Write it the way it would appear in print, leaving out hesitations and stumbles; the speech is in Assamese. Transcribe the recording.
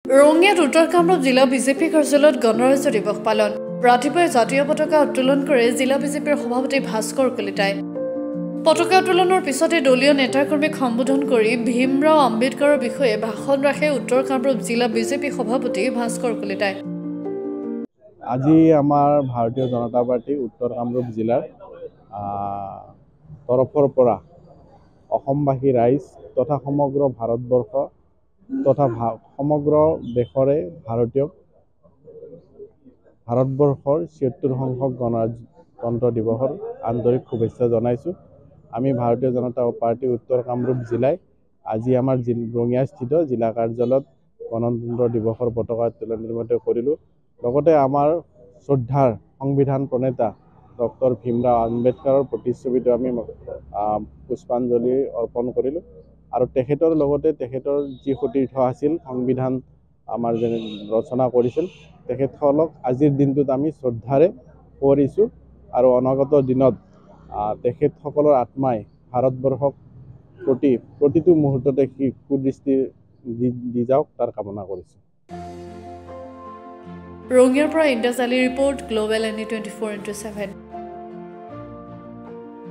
ৰঙিয়াত উত্তৰ কামৰূপ জিলা বিজেপি কাৰ্যালয়ত গণৰাজ্য দিৱস পালন ৰাতিপুৱাই জাতীয় পতাকা উত্তোলন কৰে জিলা বিজেপিৰ সভাপতি ভাস্কৰ কলিতাই পতাকা উত্তোলনৰ পিছতে দলীয় নেতাকৰ্মীক সম্বোধন কৰি ভীমৰাও আম্বেদকাৰৰ বিষয়ে ভাষণ ৰাখে উত্তৰ কামৰূপ জিলা বিজেপি সভাপতি ভাস্কৰ কলিতাই আজি আমাৰ ভাৰতীয় জনতা পাৰ্টি উত্তৰ কামৰূপ জিলাৰ তৰফৰ পৰা অসমবাসী ৰাইজ তথা সমগ্ৰ ভাৰতবৰ্ষ তথা সমগ্ৰ দেশৰে ভাৰতবৰ্ষৰ ৭৬ সংখ্যক গণতন্ত্ৰ দিৱসৰ আন্তৰিক শুভেচ্ছা জনাইছোঁ। আমি ভাৰতীয় জনতা পাৰ্টি উত্তৰ কামৰূপ জিলাই আজি আমাৰ ৰঙিয়াস্থিত জিলা কাৰ্যালয়ত গণতন্ত্ৰ দিৱসৰ পতাকা উত্তোলন কৰিলোঁ। লগতে আমাৰ শ্ৰদ্ধাৰ সংবিধান প্ৰণেতা ডক্টৰ ভীমৰাও আম্বেদকাৰৰ প্ৰতিচ্ছবিটো আমি পুষ্পাঞ্জলি অৰ্পণ কৰিলোঁ আৰু তেখেতৰ লগতে তেখেতৰ যি সতীৰ্থ আছিল সংবিধান আমাৰ যেনে ৰচনা কৰিছিল তেখেতসকলক আজিৰ দিনটোত আমি শ্ৰদ্ধাৰে সোঁৱৰিছোঁ আৰু অনাগত দিনত তেখেতসকলৰ আত্মাই ভাৰতবৰ্ষক প্ৰতিটো মুহূৰ্ততে সুদৃষ্টি দি যাওক তাৰ কামনা কৰিছোঁ। ৰঙিয়াৰ পৰা ইন্দাছ আলী ৰিপৰ্ট গ্লোবেল NE 24/7